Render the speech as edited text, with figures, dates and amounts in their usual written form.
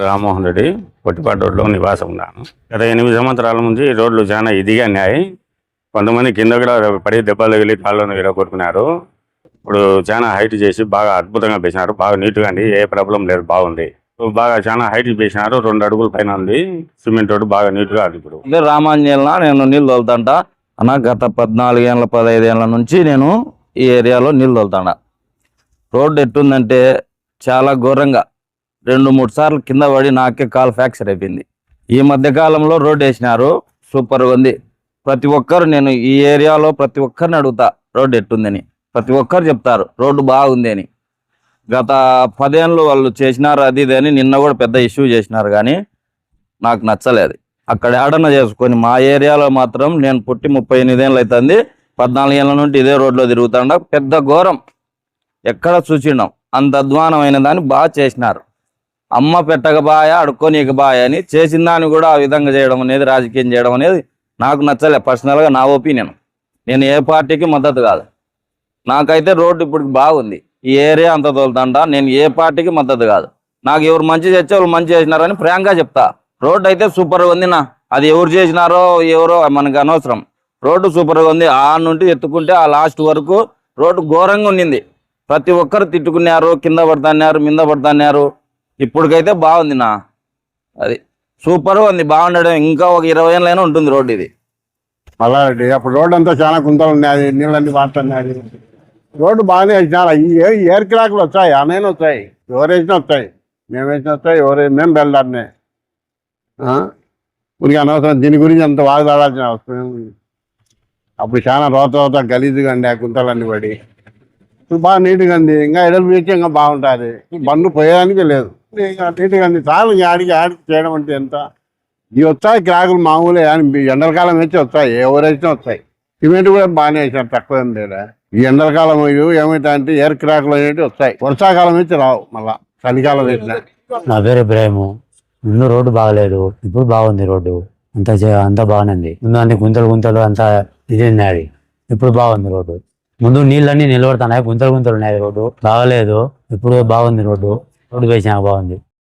రామ్మోహన్ రెడ్డి పొట్టిపాటి రోడ్లో నివాసం ఉన్నాను. గత 8 సంవత్సరాల నుంచి రోడ్లు చాలా ఇదిగా ఉన్నాయి. కొంతమంది కింద కూడా పడి దెబ్బలు తగిలి కాళ్ళను విరగొట్టుకున్నారు. ఇప్పుడు చాలా హైట్ చేసి బాగా అద్భుతంగా వేసినారు. బాగా నీట్గా అండి, ఏ ప్రాబ్లం లేదు, బాగుంది. బాగా చాలా హైట్ చేసినారు. 2 అడుగుల పైన ఉంది. సిమెంట్ రోడ్డు బాగా నీట్గా ఉంది. ఇప్పుడు రామాంజనేయుల నేను నీళ్ళు తోలుతాంట అన్న. గత 14 ఏళ్ళ 15 ఏళ్ళ నుంచి నేను ఈ ఏరియాలో నీళ్ళు తోలుతాను. రోడ్డు ఎట్టుందంటే చాలా ఘోరంగా 2-3 సార్లు కింద పడి నాకే కాలు ఫ్రాక్చర్ అయిపోయింది. ఈ మధ్య కాలంలో రోడ్డు వేసినారు, సూపర్గా ఉంది. ప్రతి ఒక్కరు, నేను ఈ ఏరియాలో ప్రతి ఒక్కరిని అడుగుతా రోడ్డు ఎట్టుందని. ప్రతి ఒక్కరు చెప్తారు రోడ్డు బాగుంది అని. గత 10 ఏళ్ళు వాళ్ళు చేసినారు అది ఇది అని నిన్న కూడా పెద్ద ఇష్యూ చేసినారు, కానీ నాకు నచ్చలేదు. అక్కడ ఏడన్నా చేసుకొని మా ఏరియాలో మాత్రం నేను పుట్టి 38 ఏళ్ళు అవుతుంది. 14 ఏళ్ళ నుండి ఇదే రోడ్లో తిరుగుతాండ. పెద్ద ఘోరం ఎక్కడ చూసిండం. అంత అధ్వానమైన దాన్ని బాగా చేసినారు. అమ్మ పెట్టక బాయ అడుక్కోనీక బాయ అని చేసిన దాన్ని కూడా ఆ విధంగా చేయడం అనేది, రాజకీయం చేయడం అనేది నాకు నచ్చలే. పర్సనల్గా నా ఒపీనియన్. నేను ఏ పార్టీకి మద్దతు కాదు. నాకైతే రోడ్డు ఇప్పుడు బాగుంది. ఈ ఏరియా అంతా తోలుతాంట. నేను ఏ పార్టీకి మద్దతు కాదు. నాకు ఎవరు మంచి చేస్తే వాళ్ళు మంచి చేసినారని ఫ్రాంక్గా చెప్తా. రోడ్డు అయితే సూపర్గా ఉంది నా. అది ఎవరు చేసినారో ఎవరో మనకు అనవసరం. రోడ్డు సూపర్గా ఉంది. ఆ నుండి ఎత్తుకుంటే ఆ లాస్ట్ వరకు రోడ్డు ఘోరంగా ఉండింది. ప్రతి ఒక్కరు తిట్టుకున్నారు, కింద పడుతున్నారు, మీద పడుతున్నారు. ఇప్పటికైతే బాగుంది నా. అది సూపర్గా ఉంది. బాగుండడం ఇంకా ఒక 20 ఏళ్ళైనా ఉంటుంది రోడ్డు ఇది. మల్లారెడ్డి అప్పుడు రోడ్డు అంతా చాలా గుంతలు ఉన్నాయి, నీళ్ళన్నీ వాడుతున్నాయి. రోడ్డు బాగానే వేసినారు. ఈ ఎయిర్ క్రాక్లు వచ్చాయి, అనేనే వచ్చాయి. ఎవరు వేసినా వస్తాయి, మేము వేసినా వస్తాయి. మేము బెల్లాడినే ఊరికి అనవసరం దీని గురించి అంత వాగుదాడాల్సిన అవసరం ఉంది. అప్పుడు చాలా రోత గలీజుగా అండి ఆ గుంతలన్నీ పడి. ఇప్పుడు బాగా నీట్గా ఉంది. ఇంకా ఎడలు వేస్తే ఇంకా బాగుంటుంది. బండ్లు పోయేదానికి లేదు. ఇంకా నీట్గా ఉంది. చాలు ఆడికి చేయడం అంటే ఎంత. ఇవి వచ్చాయి క్రాకులు మామూలే. ఎండలకాలం వేసి వస్తాయి, ఎవరు వేసినా వస్తాయి. సిమెంట్ కూడా బాగానే వేసారు, తక్కువ ఏం లేదా. ఈ ఎండలకాలం ఏమవుతాయంటే ఎయిర్ క్రాకులు అనేవి వస్తాయి. వర్షాకాలం వేసి రావు. మళ్ళా చలికాలం వేసిన. నా పేరు ఇబ్రాహిము. ముందు రోడ్డు బాగలేదు, ఇప్పుడు బాగుంది. రోడ్డు అంతా బాగానే ఉంది. ముందు అన్ని గుంతలు అంతా ఇది ఉన్నది. ఇప్పుడు బాగుంది రోడ్డు. ముందు నీళ్ళన్నీ నిలబడుతున్నాయి, గుంతలు ఉన్నాయి. రోడ్డు బాగలేదు, ఇప్పుడు బాగుంది. రోడ్డు వేసినా బాగుంది.